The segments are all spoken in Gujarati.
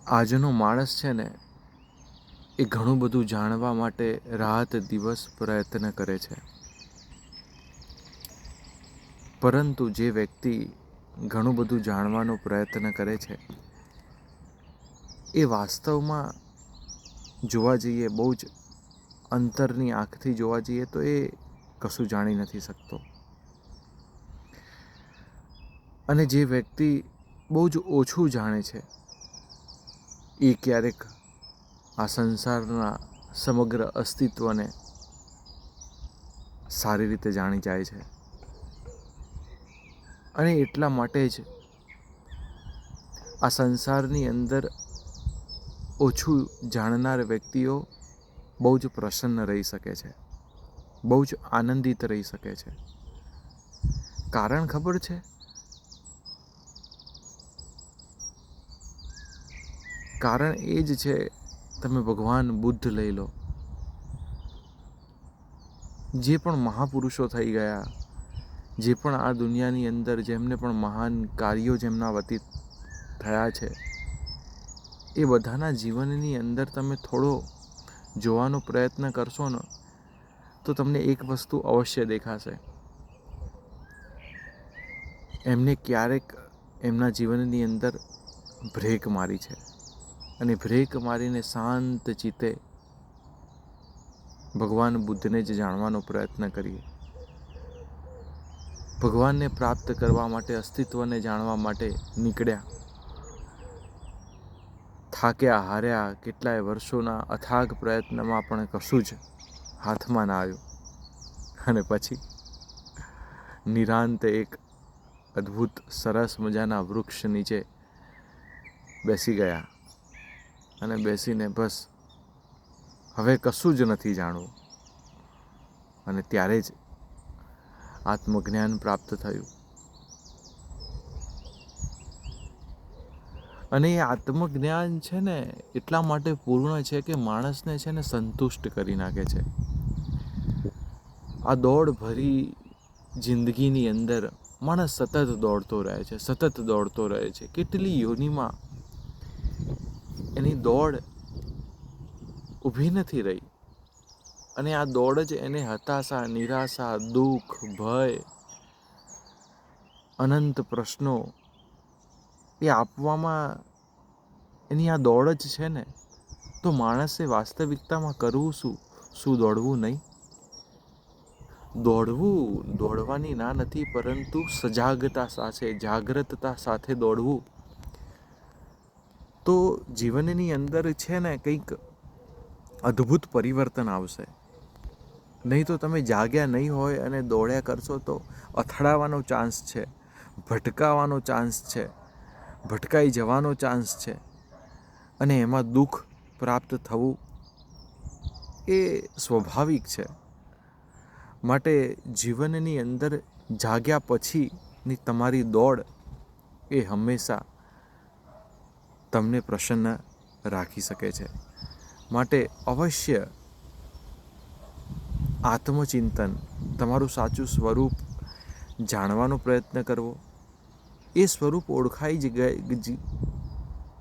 આજનો માણસ છે ને એ ઘણું બધું જાણવા માટે રાત દિવસ પ્રયત્ન કરે છે, પરંતુ જે વ્યક્તિ ઘણું બધું જાણવાનો પ્રયત્ન કરે છે એ વાસ્તવમાં જોવા જઈએ, બહુ જ અંતરની આંખથી જોવા જઈએ તો એ કશું જાણી નથી શકતો. અને જે વ્યક્તિ બહુ જ ઓછું જાણે છે એ ક્યારેક આ સંસારના સમગ્ર અસ્તિત્વને સારી રીતે જાણી જાય છે. અને એટલા માટે જ આ સંસારની અંદર ઓછું જાણનાર વ્યક્તિઓ બહુ જ પ્રસન્ન રહી શકે છે, બહુ જ આનંદિત રહી શકે છે. કારણ ખબર છે? કારણ એ જ છે, તમે ભગવાન બુદ્ધ લઈ લો, જે પણ મહાપુરુષો થઈ ગયા, જે પણ આ દુનિયાની અંદર જેમને પણ મહાન કાર્યો જેમના વતી થયા છે, એ બધાના જીવનની અંદર તમે થોડો જોવાનો પ્રયત્ન કરશો ને તો તમને એક વસ્તુ અવશ્ય દેખાશે. એમને ક્યારેક એમના જીવનની અંદર બ્રેક મારી છે, અને બ્રેક મારીને શાંત ચિત્તે ભગવાન બુદ્ધને જ જાણવાનો પ્રયત્ન કરીએ. ભગવાનને પ્રાપ્ત કરવા માટે, અસ્તિત્વને જાણવા માટે નીકળ્યા, થાક્યા હાર્યા, કેટલાય વર્ષોના અથાગ પ્રયત્નમાં પણ કશું જ હાથમાં ના આવ્યું. અને પછી નિરાંતે એક અદ્ભુત સરસ મજાના વૃક્ષ નીચે બેસી ગયા અને બેસીને બસ હવે કશું જ નથી જાણવું. અને ત્યારે જ આત્મજ્ઞાન પ્રાપ્ત થયું. અને એ આત્મજ્ઞાન છે ને એટલા માટે પૂર્ણ છે કે માણસને છે ને સંતુષ્ટ કરી નાખે છે. આ દોડ ભરી જિંદગીની અંદર માણસ સતત દોડતો રહે છે, સતત દોડતો રહે છે. કેટલી યોનિમાં એની દોડ ઊભી નથી રહી, અને આ દોડ જ એને હતાશા, નિરાશા, દુઃખ, ભય, અનંત પ્રશ્નો એ આપવામાં એની આ દોડ જ છે ને. તો માણસે વાસ્તવિકતામાં કરવું શું? શું દોડવું નહીં? દોડવાની ના નથી, પરંતુ સજાગતા સાથે, જાગૃતતા સાથે દોડવું. તો જીવનની અંદર છે ને કંઈક અદ્ભુત પરિવર્તન આવશે. નહીં તો તમે જાગ્યા નહીં હોય અને દોડ્યા કરશો તો અથડાવાનો ચાન્સ છે, ભટકાવાનો ચાન્સ છે, ભટકાઈ જવાનો ચાન્સ છે, અને એમાં દુઃખ પ્રાપ્ત થવું એ સ્વાભાવિક છે. માટે જીવનની અંદર જાગ્યા પછીની તમારી દોડ એ હંમેશા તમને પ્રસન્ન રાખી શકે છે. માટે અવશ્ય આત્મચિંતન, તમારું સાચું સ્વરૂપ જાણવાનો પ્રયત્ન કરવો. એ સ્વરૂપ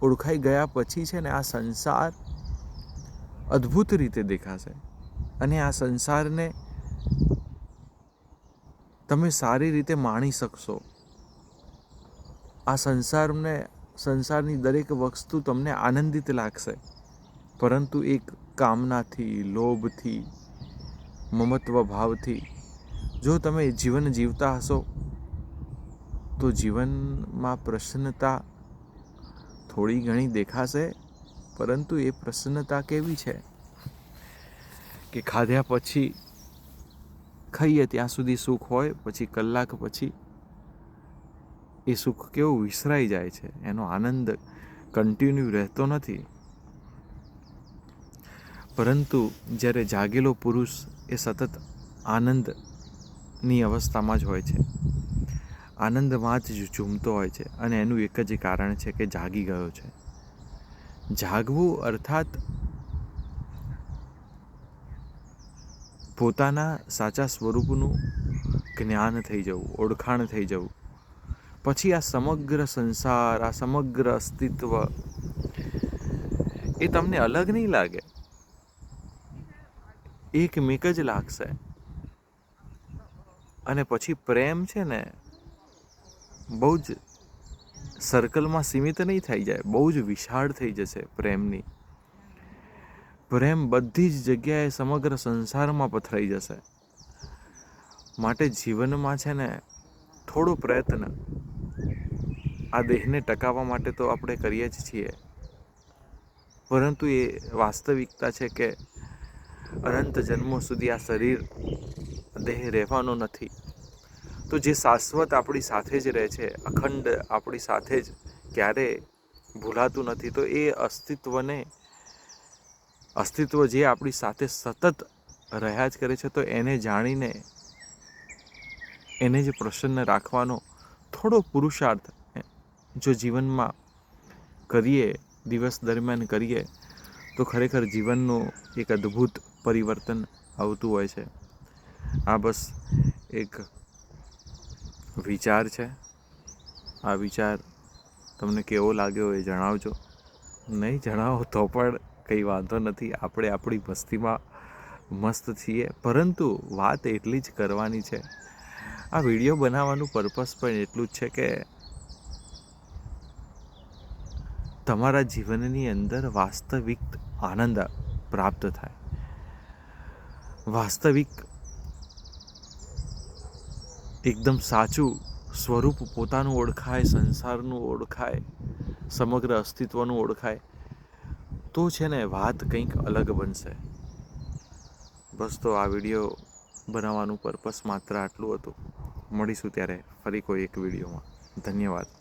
ઓળખાઈ ગયા પછી છે ને આ સંસાર અદ્ભુત રીતે દેખાશે, અને આ સંસારને તમે સારી રીતે માણી શકશો. આ સંસારની દરેક વસ્તુ તમને આનંદિત લાગશે, પરંતુ એક કામનાથી, લોભથી, મમત્વ ભાવથી જો તમે જીવન જીવતા હશો તો જીવનમાં પ્રસન્નતા થોડી ઘણી દેખાશે. પરંતુ એ પ્રસન્નતા કેવી છે કે ખાધ્યા પછી, ખાઈએ ત્યાં સુધી સુખ હોય, પછી કલાક પછી એ સુખ કેવું વિસરાઈ જાય છે. એનો આનંદ કન્ટિન્યુ રહેતો નથી. પરંતુ જ્યારે જાગેલો પુરુષ એ સતત આનંદની અવસ્થામાં જ હોય છે, આનંદમાં જ ઝૂમતો હોય છે, અને એનું એક જ કારણ છે કે જાગી ગયો છે. જાગવું અર્થાત પોતાના સાચા સ્વરૂપનું જ્ઞાન થઈ જવું, ઓળખાણ થઈ જવું. પછી આ સમગ્ર સંસાર, આ સમગ્ર અસ્તિત્વ એ તમને અલગ નહીં લાગે, એકમેક જ લાગશે. અને પછી પ્રેમ છે ને બહુ જ સર્કલમાં સીમિત નહીં થઈ જાય, બહુ જ વિશાળ થઈ જશે પ્રેમની. પ્રેમ બધી જ જગ્યાએ સમગ્ર સંસારમાં પથરાઈ જશે. માટે જીવનમાં છે ને થોડો પ્રયત્ન આ દેહને ટકાવવા માટે તો આપણે કરીએ જ છીએ, પરંતુ એ વાસ્તવિકતા છે કે અનંત જન્મો સુધી આ શરીર દેહ રહેવાનો નથી. તો જે શાશ્વત આપણી સાથે જ રહે છે, અખંડ આપણી સાથે જ ક્યારે ભૂલાતું નથી, તો એ અસ્તિત્વ જે આપણી સાથે સતત રહ્યા જ કરે છે, તો એને જાણીને એને જ પ્રસન્ન રાખવાનો થોડો પુરુષાર્થ જો જીવનમાં કરીએ, દિવસ દરમિયાન કરીએ, તો ખરેખર જીવનનું એક અદ્ભુત પરિવર્તન આવતું હોય છે. આ બસ એક વિચાર છે. આ વિચાર તમને કેવો લાગ્યો એ જણાવજો. નહીં જણાવો તો પણ કંઈ વાંધો નથી, આપણે આપણી મસ્તીમાં મસ્ત છીએ. પરંતુ વાત એટલી જ કરવાની છે, આ વિડીયો બનાવવાનું પર્પસ પણ એટલું જ છે કે તમારા જીવનની અંદર વાસ્તવિક આનંદ પ્રાપ્ત થાય, વાસ્તવિક એકદમ સાચું સ્વરૂપ પોતાનું ઓળખાય, સંસારનું ઓળખાય, સમગ્ર અસ્તિત્વનું ઓળખાય, તો છે ને વાત કંઈક અલગ બનશે. બસ તો આ વિડીયો બનાવવાનું પર્પસ માત્ર આટલું હતું. મળીશું ત્યારે ફરી કોઈ એક વિડીયોમાં. ધન્યવાદ.